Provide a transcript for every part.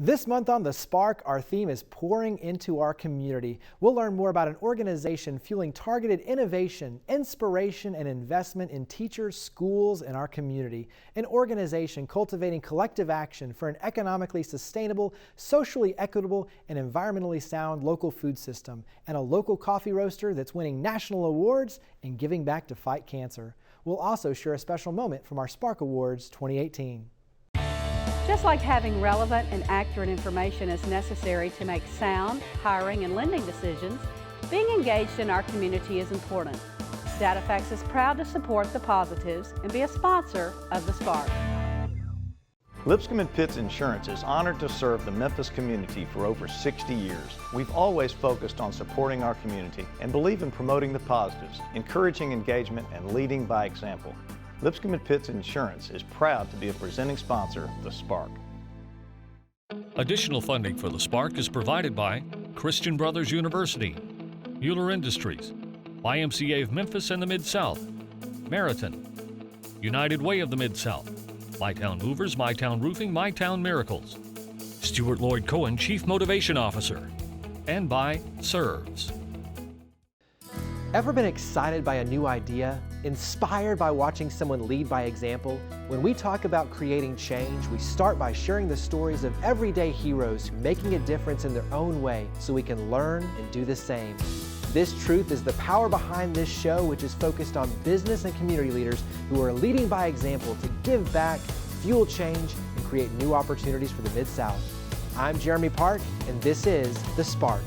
This month on The Spark, our theme is pouring into our community. We'll learn more about an organization fueling targeted innovation, inspiration, and investment in teachers, schools, and our community. An organization cultivating collective action for an economically sustainable, socially equitable, and environmentally sound local food system. And a local coffee roaster that's winning national awards and giving back to fight cancer. We'll also share a special moment from our Spark Awards 2018. Just like having relevant and accurate information is necessary to make sound hiring and lending decisions, being engaged in our community is important. DataFax is proud to support the positives and be a sponsor of The Spark. Lipscomb & Pitts Insurance is honored to serve the Memphis community for over 60 years. We've always focused on supporting our community and believe in promoting the positives, encouraging engagement, and leading by example. Lipscomb & Pitts Insurance is proud to be a presenting sponsor of The Spark. Additional funding for The Spark is provided by Christian Brothers University, Mueller Industries, YMCA of Memphis and the Mid-South, Meriton, United Way of the Mid-South, MyTown Movers, MyTown Roofing, MyTown Miracles, Stuart Lloyd Cohen, Chief Motivation Officer, and by Serves. Ever been excited by a new idea? Inspired by watching someone lead by example? When we talk about creating change, we start by sharing the stories of everyday heroes making a difference in their own way so we can learn and do the same. This truth is the power behind this show, which is focused on business and community leaders who are leading by example to give back, fuel change, and create new opportunities for the Mid-South. I'm Jeremy Park, and this is The Spark.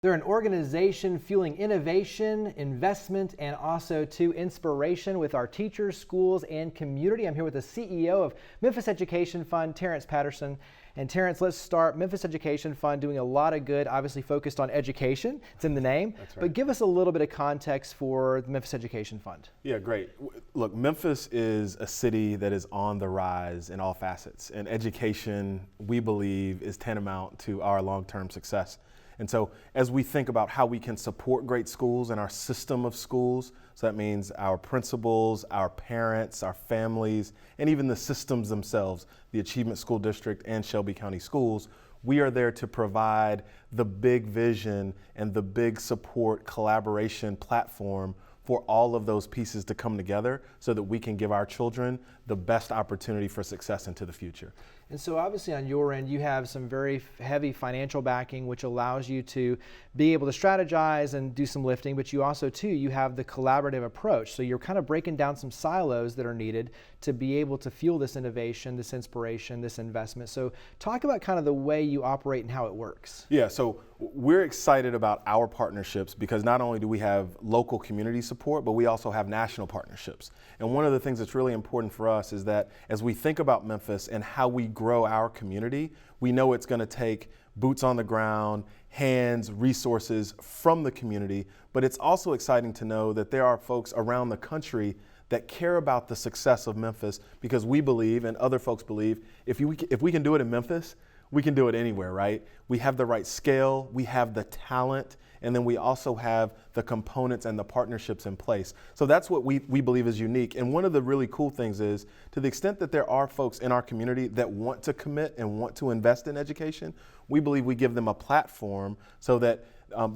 They're an organization fueling innovation, investment, and also inspiration with our teachers, schools, and community. I'm here with the CEO of Memphis Education Fund, Terrence Patterson. And Terrence, let's start. Memphis Education Fund doing a lot of good, obviously focused on education. It's in the name. That's right. But give us a little bit of context for the Memphis Education Fund. Yeah, great. Look, Memphis is a city that is on the rise in all facets. And education, we believe, is tantamount to our long-term success. And so as we think about how we can support great schools and our system of schools, so that means our principals, our parents, our families, and even the systems themselves, the Achievement School District and Shelby County Schools, we are there to provide the big vision and the big support collaboration platform for all of those pieces to come together so that we can give our children the best opportunity for success into the future. And so obviously on your end, you have some very heavy financial backing, which allows you to be able to strategize and do some lifting, but you also too, you have the collaborative approach. So you're kind of breaking down some silos that are needed to be able to fuel this innovation, this inspiration, this investment. So talk about kind of the way you operate and how it works. Yeah, so we're excited about our partnerships because not only do we have local community support, but we also have national partnerships. And one of the things that's really important for us is that as we think about Memphis and how we grow our community, we know it's going to take boots on the ground, hands, resources from the community, but it's also exciting to know that there are folks around the country that care about the success of Memphis because we believe, and other folks believe, if we can do it in Memphis, we can do it anywhere, right? We have the right scale, we have the talent, and then we also have the components and the partnerships in place. So that's what we believe is unique. And one of the really cool things is, to the extent that there are folks in our community that want to commit and want to invest in education, we believe we give them a platform so that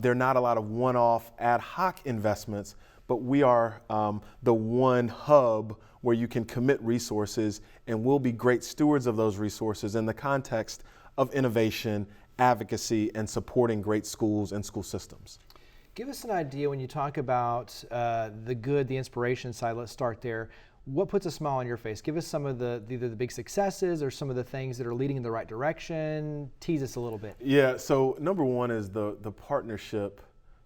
there are not a lot of one-off ad hoc investments, but we are the one hub where you can commit resources, and we'll be great stewards of those resources in the context of innovation, advocacy, and supporting great schools and school systems. Give us an idea when you talk about the good, the inspiration side. Let's start there. What puts a smile on your face? Give us some of either the big successes or some of the things that are leading in the right direction. Tease us a little bit. Yeah, so number one is the partnership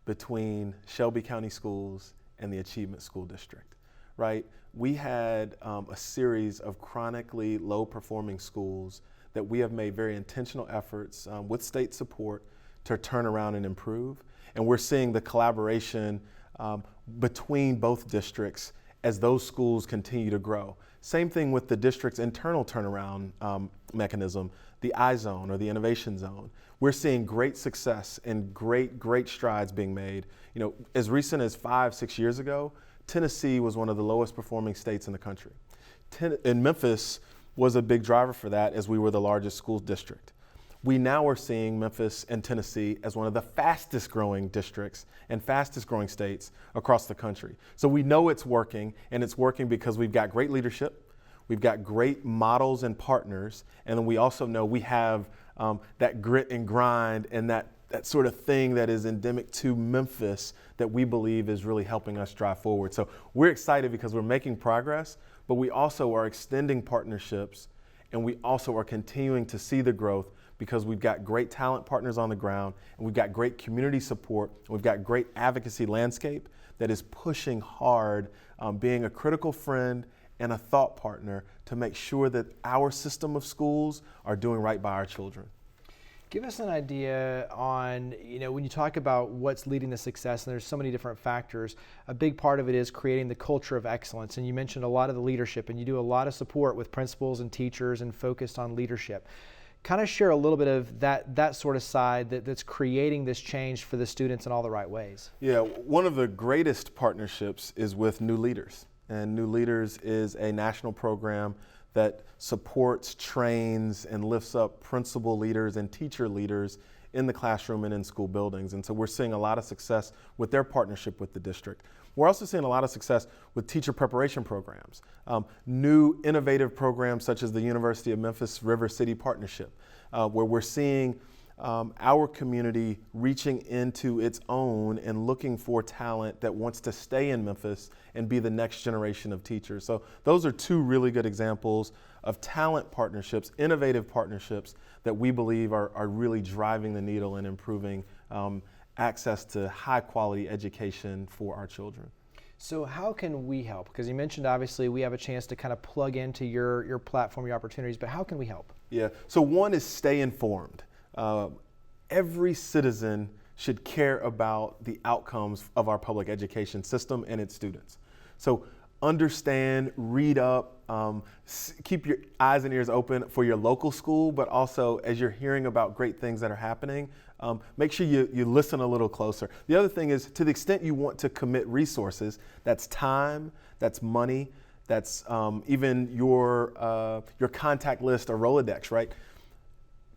between Shelby County Schools and the Achievement School District, right? We had a series of chronically low-performing schools that we have made very intentional efforts with state support to turn around and improve. And we're seeing the collaboration between both districts as those schools continue to grow. Same thing with the district's internal turnaround mechanism, the iZone or the Innovation Zone. We're seeing great success and great strides being made. You know, as recent as 5-6 years ago, Tennessee was one of the lowest performing states in the country. In Memphis, was a big driver for that, as we were the largest school district. We now are seeing Memphis and Tennessee as one of the fastest growing districts and fastest growing states across the country. So we know it's working, and it's working because we've got great leadership, we've got great models and partners, and then we also know we have that grit and grind and that sort of thing that is endemic to Memphis that we believe is really helping us drive forward. So we're excited because we're making progress, but we also are extending partnerships, and we also are continuing to see the growth because we've got great talent partners on the ground, and we've got great community support, and we've got great advocacy landscape that is pushing hard, being a critical friend and a thought partner to make sure that our system of schools are doing right by our children. Give us an idea on, when you talk about what's leading to success, and there's so many different factors, a big part of it is creating the culture of excellence. And you mentioned a lot of the leadership, and you do a lot of support with principals and teachers and focused on leadership. Kind of share a little bit of that sort of side that's creating this change for the students in all the right ways. Yeah, one of the greatest partnerships is with New Leaders. And New Leaders is a national program that supports, trains, and lifts up principal leaders and teacher leaders in the classroom and in school buildings. And so we're seeing a lot of success with their partnership with the district. We're also seeing a lot of success with teacher preparation programs, new innovative programs such as the University of Memphis River City Partnership, where we're seeing our community reaching into its own and looking for talent that wants to stay in Memphis and be the next generation of teachers. So those are two really good examples of talent partnerships, innovative partnerships that we believe are really driving the needle and improving access to high quality education for our children. So how can we help? Because you mentioned obviously we have a chance to kind of plug into your platform, your opportunities, but how can we help? Yeah, so one is stay informed. Every citizen should care about the outcomes of our public education system and its students. So understand, read up, keep your eyes and ears open for your local school, but also as you're hearing about great things that are happening, make sure you listen a little closer. The other thing is, to the extent you want to commit resources, that's time, that's money, that's even your contact list or Rolodex, right?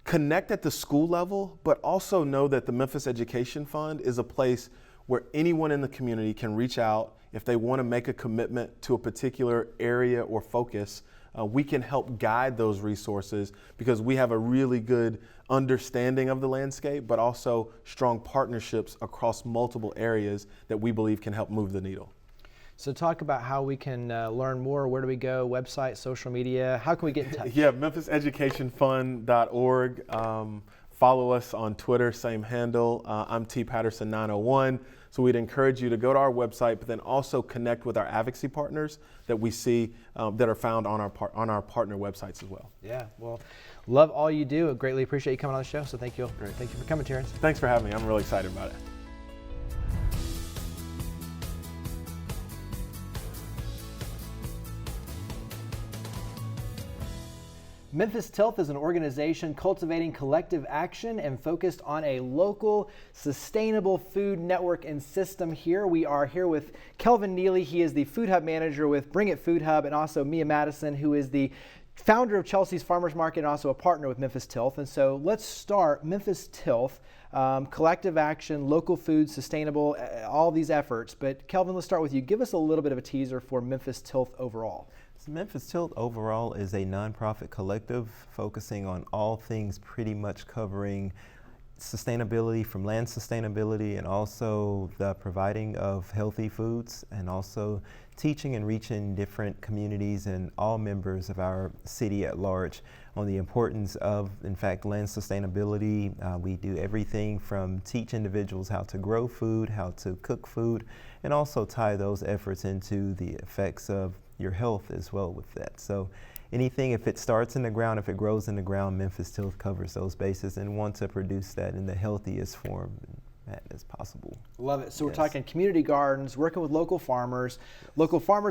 Connect at the school level, but also know that the Memphis Education Fund is a place where anyone in the community can reach out if they want to make a commitment to a particular area or focus. We can help guide those resources because we have a really good understanding of the landscape, but also strong partnerships across multiple areas that we believe can help move the needle. So talk about how we can learn more. Where do we go? Website, social media? How can we get in touch? Yeah, memphiseducationfund.org. Follow us on Twitter, same handle. I'm T. Patterson 901. So we'd encourage you to go to our website, but then also connect with our advocacy partners that we see that are found on our partner websites as well. Yeah, well, love all you do. I greatly appreciate you coming on the show. So thank you. Great. Thank you for coming, Terrence. Thanks for having me. I'm really excited about it. Memphis Tilth is an organization cultivating collective action and focused on a local, sustainable food network and system here. We are here with Kelvin Neely. He is the Food Hub manager with Bring It Food Hub, and also Mia Madison, who is the founder of Chelsea's Farmers Market and also a partner with Memphis Tilth. And so let's start Memphis Tilth, collective action, local food, sustainable, all these efforts. But Kelvin, let's start with you. Give us a little bit of a teaser for Memphis Tilth overall. Memphis Tilth overall is a nonprofit collective focusing on all things pretty much covering sustainability, from land sustainability and also the providing of healthy foods, and also teaching and reaching different communities and all members of our city at large on the importance of, in fact, land sustainability. We do everything from teach individuals how to grow food, how to cook food, and also tie those efforts into the effects of your health as well with that. So anything, if it starts in the ground, if it grows in the ground, Memphis Tilth covers those bases and want to produce that in the healthiest form. that as possible. Love it. So we're Yes. talking community gardens, working with local farmers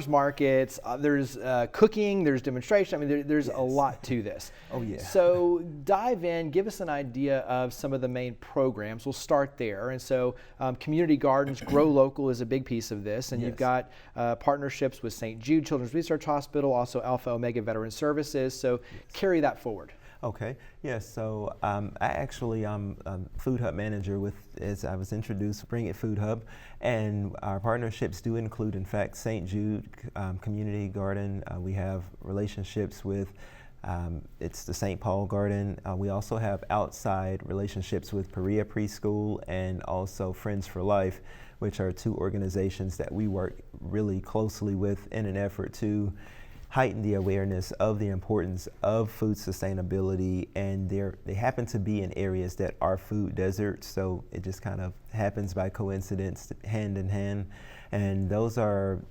markets. There's cooking, there's demonstration. I mean, there's a lot to this. Oh, yeah. So dive in, give us an idea of some of the main programs. We'll start there. And so community gardens, Grow Local is a big piece of this. And you've got partnerships with St. Jude Children's Research Hospital, also Alpha Omega Veteran Services. So carry that forward. Okay. Yes. So I'm Food Hub manager with, as I was introduced, Bring It Food Hub, and our partnerships do include, in fact, St. Jude Community Garden. We have relationships with it's the St. Paul Garden. We also have outside relationships with Perea Preschool and also Friends for Life, which are two organizations that we work really closely with in an effort to heighten the awareness of the importance of food sustainability, and they happen to be in areas that are food deserts, so it just kind of happens by coincidence, hand in hand. And those are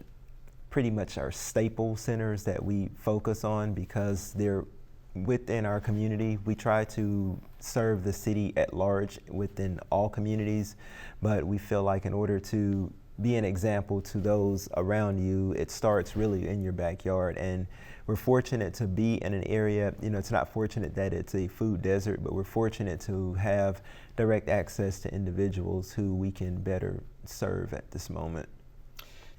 pretty much our staple centers that we focus on because they're within our community. We try to serve the city at large within all communities, but we feel like in order to be an example to those around you, it starts really in your backyard. And we're fortunate to be in an area, it's not fortunate that it's a food desert, but we're fortunate to have direct access to individuals who we can better serve at this moment.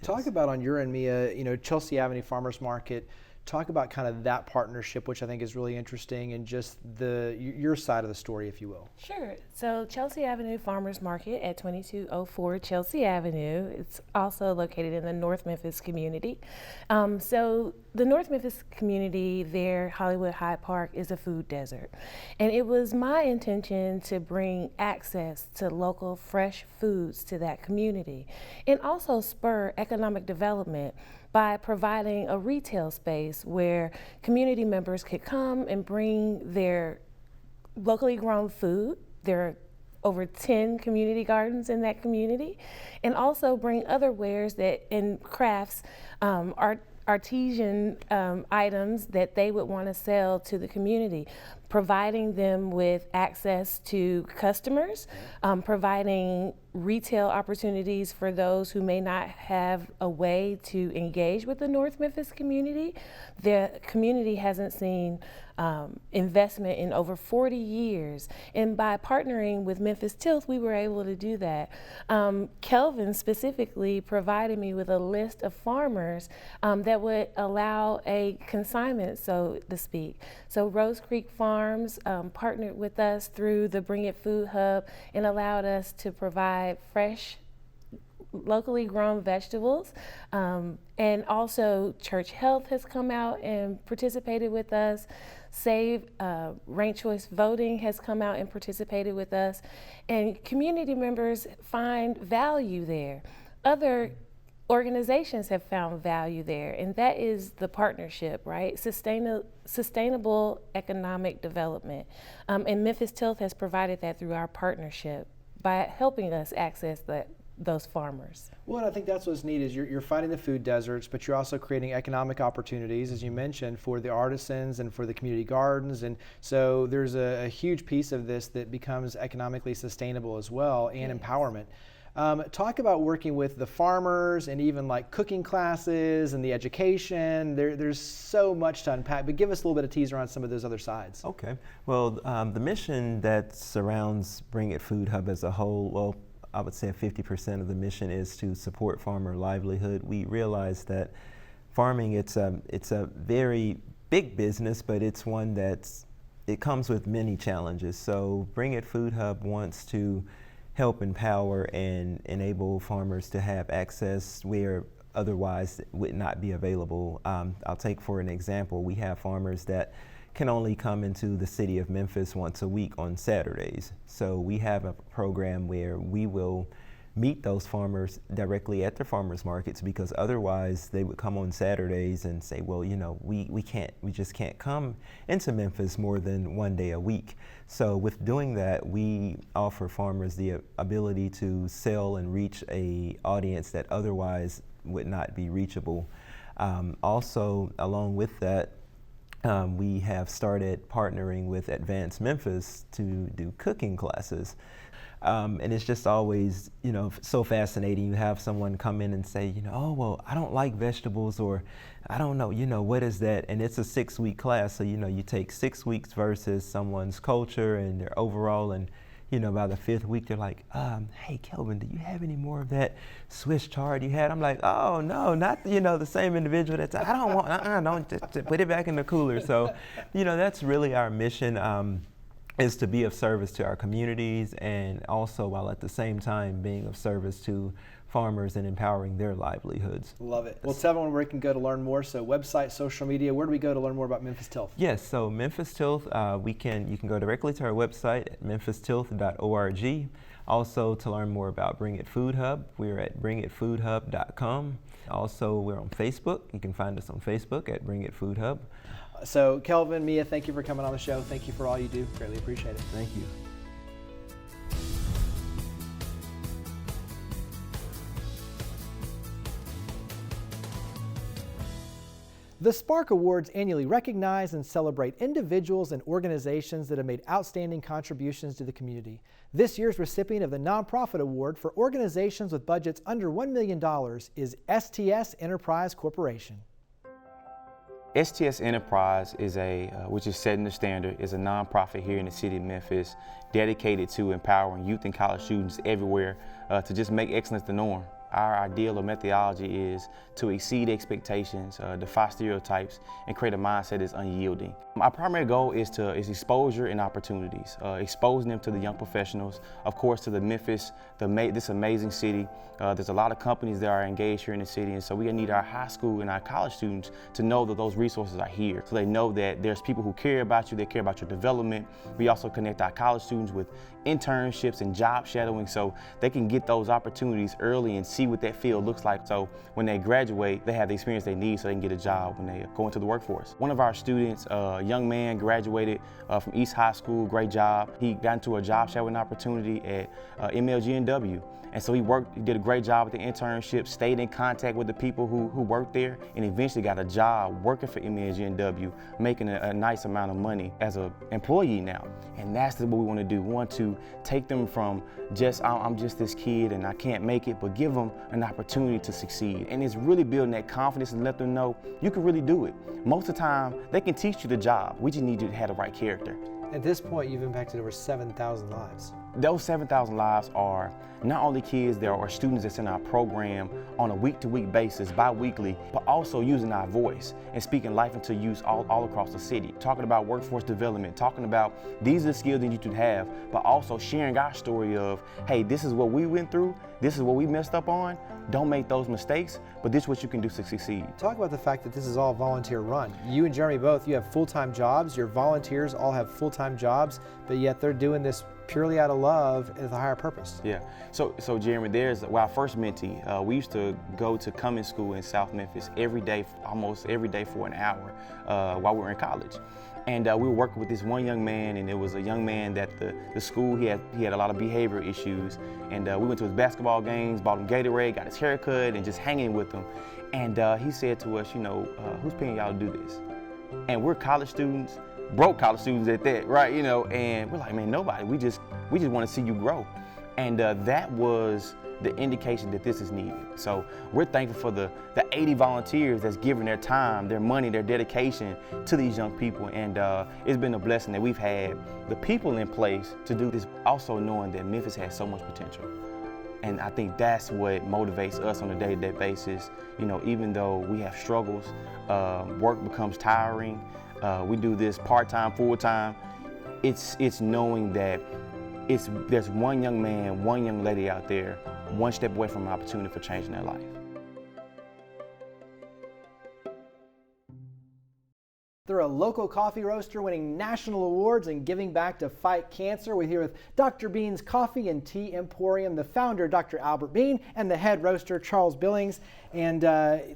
Talk about on your end, Mia, Chelsea Avenue Farmers Market. Talk about kind of that partnership, which I think is really interesting, and just your side of the story, if you will. Sure. So Chelsea Avenue Farmers Market at 2204 Chelsea Avenue. It's also located in the North Memphis community. So the North Memphis community there, Hollywood Hyde Park, is a food desert. And it was my intention to bring access to local fresh foods to that community and also spur economic development by providing a retail space where community members could come and bring their locally grown food. There are over 10 community gardens in that community, and also bring other wares and crafts, artisan items that they would want to sell to the community, providing them with access to customers, providing retail opportunities for those who may not have a way to engage with the North Memphis community. The community hasn't seen investment in over 40 years, and by partnering with Memphis Tilth, we were able to do that. Kelvin specifically provided me with a list of farmers that would allow a consignment, so to speak. So Rose Creek Farms partnered with us through the Bring It Food Hub and allowed us to provide fresh, locally grown vegetables. And also Church Health has come out and participated with us. Save Ranked Choice Voting has come out and participated with us. And community members find value there. Other organizations have found value there, and that is the partnership, right? Sustainable economic development. And Memphis Tilth has provided that through our partnership by helping us access those farmers. Well, and I think that's what's neat is you're fighting the food deserts, but you're also creating economic opportunities, as you mentioned, for the artisans and for the community gardens. And so there's a huge piece of this that becomes economically sustainable as well, and empowerment. Talk about working with the farmers and even like cooking classes and the education. There's so much to unpack, but give us a little bit of teaser on some of those other sides. Okay. Well, the mission that surrounds Bring It Food Hub as a whole, well, I would say 50% of the mission is to support farmer livelihood. We realize that farming, it's a very big business, but it's one it comes with many challenges. So Bring It Food Hub wants to help empower and enable farmers to have access where otherwise would not be available. I'll take for an example, we have farmers that can only come into the city of Memphis once a week on Saturdays. So we have a program where we will meet those farmers directly at their farmers markets, because otherwise they would come on Saturdays and say, well, we just can't come into Memphis more than one day a week. So with doing that, we offer farmers the ability to sell and reach a audience that otherwise would not be reachable. Also, along with that, we have started partnering with Advanced Memphis to do cooking classes. And it's just always, so fascinating. You have someone come in and say, oh, well, I don't like vegetables, or I don't know, what is that? And it's a 6-week class. So, you take 6 weeks versus someone's culture and their overall, and, by the 5th week, they're like, hey, Kelvin, do you have any more of that Swiss chard you had? I'm like, oh, no, not, the same individual that's, I don't want, don't, just put it back in the cooler. So, that's really our mission. Is to be of service to our communities, and also while at the same time being of service to farmers and empowering their livelihoods. Love it. Well, tell everyone where you can go to learn more. So website, social media, where do we go to learn more about Memphis Tilth? Yes, so Memphis Tilth, you can go directly to our website at memphistilth.org. Also, to learn more about Bring It Food Hub, we're at bringitfoodhub.com. Also, we're on Facebook. You can find us on Facebook at Bring It Food Hub. So Kelvin, Mia, thank you for coming on the show. Thank you for all you do. Greatly appreciate it. Thank you. The Spark Awards annually recognize and celebrate individuals and organizations that have made outstanding contributions to the community. This year's recipient of the Nonprofit Award for organizations with budgets under $1 million is STS Enterprise Corporation. STS Enterprise is which is setting the standard, is a nonprofit here in the city of Memphis, dedicated to empowering youth and college students everywhere to just make excellence the norm. Our ideal or methodology is to exceed expectations, defy stereotypes, and create a mindset that's unyielding. Our primary goal is exposure and opportunities, exposing them to the young professionals, of course to the Memphis, this amazing city. There's a lot of companies that are engaged here in the city, and so we need our high school and our college students to know that those resources are here. So they know that there's people who care about you, they care about your development. We also connect our college students with internships and job shadowing so they can get those opportunities early and see what that field looks like. So when they graduate, they have the experience they need so they can get a job when they go into the workforce. One of our students, a young man, graduated from East High School, great job. He got into a job shadowing opportunity at MLGNW. And so he did a great job with the internship, stayed in contact with the people who worked there, and eventually got a job working for MLGNW, making a nice amount of money as an employee now. And that's what we want to do. We want to take them from I'm just this kid and I can't make it, but give them an opportunity to succeed. And it's really building that confidence and let them know you can really do it. Most of the time, they can teach you the job. We just need you to have the right character. At this point, you've impacted over 7,000 lives. Those 7,000 lives are not only kids, there are students that's in our program on a week-to-week basis, bi-weekly, but also using our voice and speaking life into use all across the city. Talking about workforce development, talking about these are the skills that you should have, but also sharing our story of, hey, this is what we went through, this is what we messed up on, don't make those mistakes, but this is what you can do to succeed. Talk about the fact that this is all volunteer run. You and Jeremy both, you have full-time jobs, your volunteers all have full-time jobs, but yet they're doing this purely out of love and with a higher purpose. Yeah, so Jeremy, our first mentee, we used to go to Cummins School in South Memphis every day, almost every day for an hour while we were in college. And we were working with this one young man, and it was a young man that the school, he had a lot of behavioral issues. And we went to his basketball games, bought him Gatorade, got his haircut, and just hanging with him. And he said to us, who's paying y'all to do this? And we're college students, broke college students at that, right? And we're like, man, nobody. We just want to see you grow. And that was the indication that this is needed. So we're thankful for the 80 volunteers that's giving their time, their money, their dedication to these young people. And it's been a blessing that we've had the people in place to do this, also knowing that Memphis has so much potential. And I think that's what motivates us on a day-to-day basis. Even though we have struggles, work becomes tiring, we do this part-time, full-time, it's knowing that there's one young man, one young lady out there, one step away from an opportunity for changing their life. They're a local coffee roaster winning national awards and giving back to fight cancer. We're here with Dr. Bean's Coffee and Tea Emporium, the founder, Dr. Albert Bean, and the head roaster, Charles Billings. And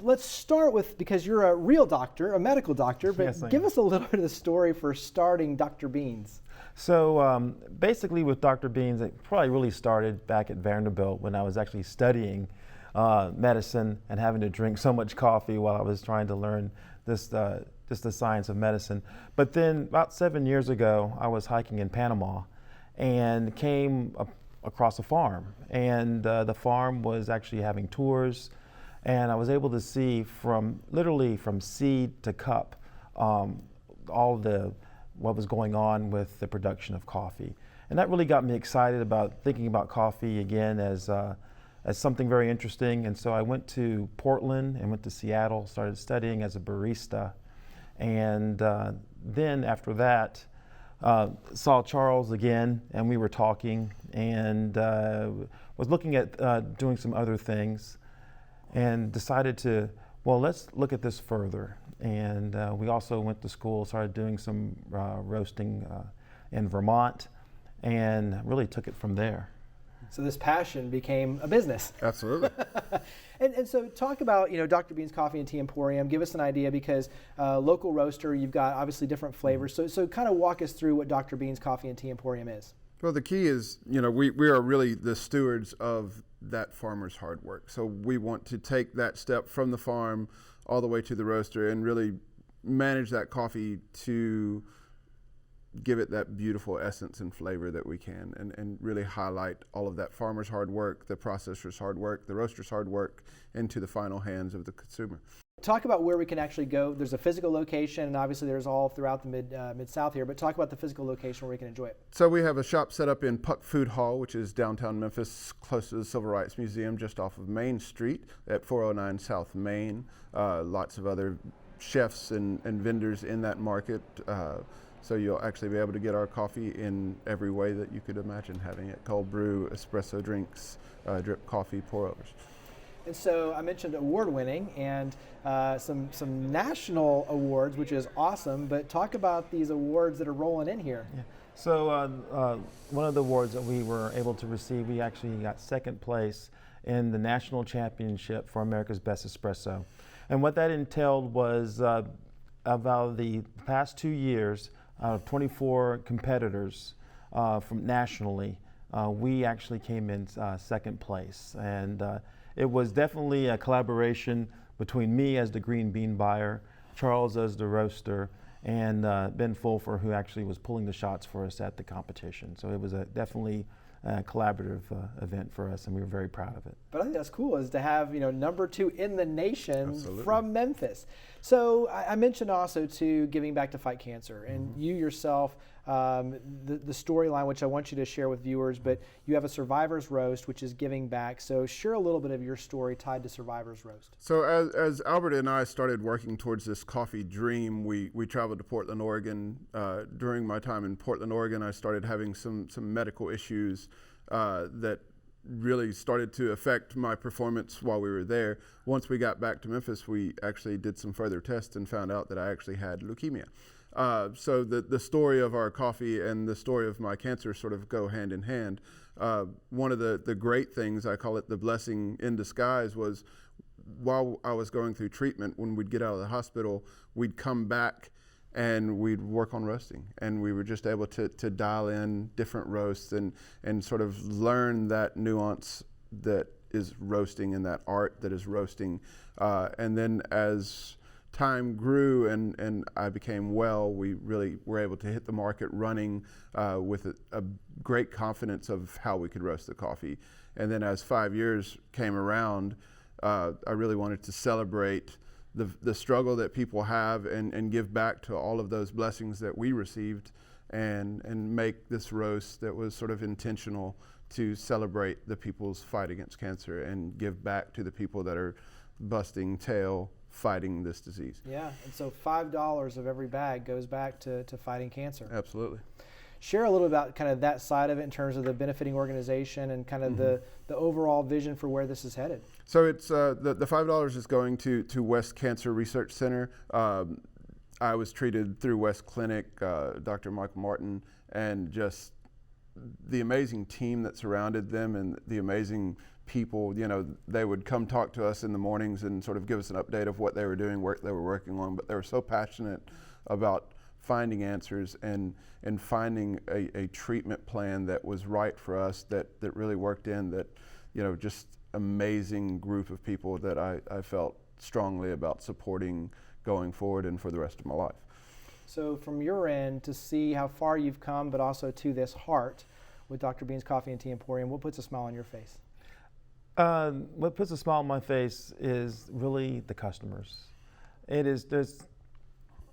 let's start with, because you're a real doctor, a medical doctor, but yes, give us a little bit of the story for starting Dr. Bean's. So basically with Dr. Bean's, it probably really started back at Vanderbilt when I was actually studying medicine and having to drink so much coffee while I was trying to learn this just the science of medicine. But then about 7 years ago, I was hiking in Panama and came across a farm. And the farm was actually having tours. And I was able to see literally from seed to cup, all what was going on with the production of coffee. And that really got me excited about thinking about coffee again as something very interesting. And so I went to Portland and went to Seattle, started studying as a barista. And then after that, saw Charles again, and we were talking, and was looking at doing some other things, and decided let's look at this further. And we also went to school, started doing some roasting in Vermont, and really took it from there. So this passion became a business. Absolutely. And so talk about, Dr. Bean's Coffee and Tea Emporium. Give us an idea, because local roaster, you've got obviously different flavors. So kind of walk us through what Dr. Bean's Coffee and Tea Emporium is. Well, the key is, we are really the stewards of that farmer's hard work. So we want to take that step from the farm all the way to the roaster and really manage that coffee to give it that beautiful essence and flavor that we can, and really highlight all of that farmer's hard work, the processor's hard work, the roaster's hard work, into the final hands of the consumer. Talk about where we can actually go. There's a physical location, and obviously there's all throughout the Mid-South here, but talk about the physical location where we can enjoy it. So we have a shop set up in Puck Food Hall, which is downtown Memphis, close to the Civil Rights Museum, just off of Main Street at 409 South Main. Lots of other chefs and vendors in that market. So you'll actually be able to get our coffee in every way that you could imagine having it: cold brew, espresso drinks, drip coffee, pour overs. And so I mentioned award-winning and some national awards, which is awesome. But talk about these awards that are rolling in here. Yeah. So one of the awards that we were able to receive, we actually got second place in the national championship for America's Best Espresso. And what that entailed was about the past 2 years, out of 24 competitors from nationally, we actually came in second place. And it was definitely a collaboration between me as the green bean buyer, Charles as the roaster, and Ben Fulfer, who actually was pulling the shots for us at the competition. So it was definitely a collaborative event for us, and we were very proud of it. But I think that's cool, is to have number 2 in the nation. Absolutely. From Memphis. So I mentioned also too giving back to fight cancer, and you yourself, the storyline which I want you to share with viewers, but you have a Survivor's Roast, which is giving back. So share a little bit of your story tied to Survivor's Roast. So as Albert and I started working towards this coffee dream, we traveled to Portland, Oregon. During my time in Portland, Oregon, I started having some medical issues that really started to affect my performance while we were there. Once we got back to Memphis, we actually did some further tests and found out that I actually had leukemia. So the story of our coffee and the story of my cancer sort of go hand in hand. One of the great things, I call it the blessing in disguise, was while I was going through treatment, when we'd get out of the hospital, we'd come back and we'd work on roasting, and we were just able to dial in different roasts and sort of learn that nuance that is roasting and that art that is roasting. And then as time grew and I became well, we really were able to hit the market running with a great confidence of how we could roast the coffee. And then as 5 years came around, I really wanted to celebrate the struggle that people have and give back to all of those blessings that we received, and make this roast that was sort of intentional to celebrate the people's fight against cancer and give back to the people that are busting tail fighting this disease. Yeah, and so $5 of every bag goes back to fighting cancer. Absolutely. Share a little about kind of that side of it in terms of the benefiting organization and kind of the overall vision for where this is headed. So it's the $5 is going to West Cancer Research Center. I was treated through West Clinic, Dr. Michael Martin, and just the amazing team that surrounded them and the amazing people. They would come talk to us in the mornings and sort of give us an update of what they were doing, work they were working on, but they were so passionate about finding answers and finding a treatment plan that was right for us, that really worked in, that, just amazing group of people that I felt strongly about supporting going forward and for the rest of my life. So from your end, to see how far you've come, but also to this heart with Dr. Bean's Coffee and Tea Emporium, what puts a smile on your face? What puts a smile on my face is really the customers. There's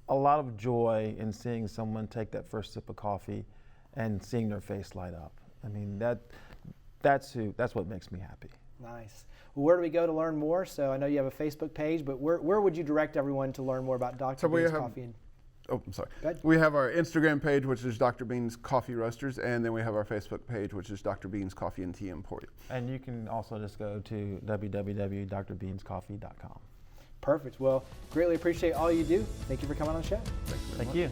a lot of joy in seeing someone take that first sip of coffee and seeing their face light up. I mean, that's what makes me happy. Nice. Well, where do we go to learn more? So I know you have a Facebook page, but where would you direct everyone to learn more about Dr. Bean's Coffee and Oh, I'm sorry. Go ahead. We have our Instagram page, which is Dr. Bean's Coffee Roasters, and then we have our Facebook page, which is Dr. Bean's Coffee and Tea Emporium. And you can also just go to www.drbeanscoffee.com. Perfect. Well, greatly appreciate all you do. Thank you for coming on the show. Thank you.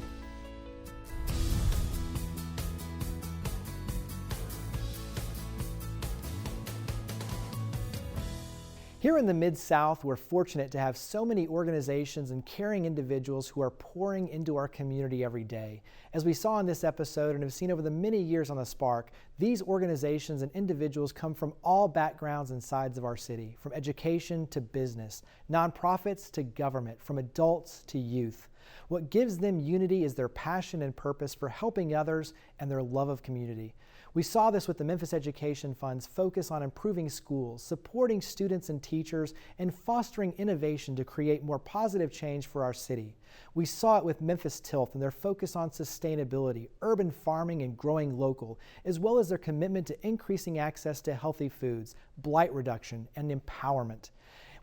Here in the Mid-South, we're fortunate to have so many organizations and caring individuals who are pouring into our community every day. As we saw in this episode and have seen over the many years on the Spark, these organizations and individuals come from all backgrounds and sides of our city, from education to business, nonprofits to government, from adults to youth. What gives them unity is their passion and purpose for helping others and their love of community. We saw this with the Memphis Education Fund's focus on improving schools, supporting students and teachers, and fostering innovation to create more positive change for our city. We saw it with Memphis Tilth and their focus on sustainability, urban farming, and growing local, as well as their commitment to increasing access to healthy foods, blight reduction, and empowerment.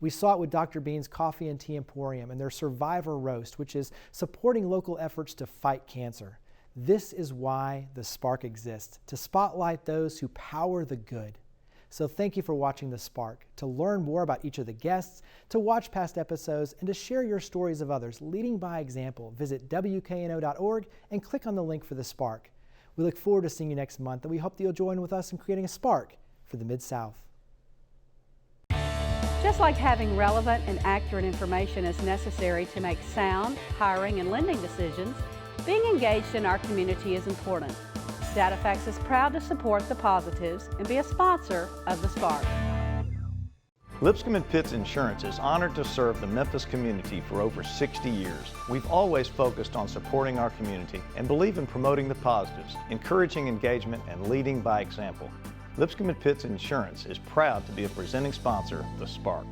We saw it with Dr. Bean's Coffee and Tea Emporium and their Survivor Roast, which is supporting local efforts to fight cancer. This is why the Spark exists, to spotlight those who power the good. So thank you for watching The Spark. To learn more about each of the guests, to watch past episodes, and to share your stories of others leading by example, visit WKNO.org and click on the link for The Spark. We look forward to seeing you next month, and we hope that you'll join with us in creating a spark for the Mid-South. Just like having relevant and accurate information is necessary to make sound hiring and lending decisions, being engaged in our community is important. DataFax is proud to support the Positives and be a sponsor of The Spark. Lipscomb & Pitts Insurance is honored to serve the Memphis community for over 60 years. We've always focused on supporting our community and believe in promoting the positives, encouraging engagement, and leading by example. Lipscomb & Pitts Insurance is proud to be a presenting sponsor of The Spark.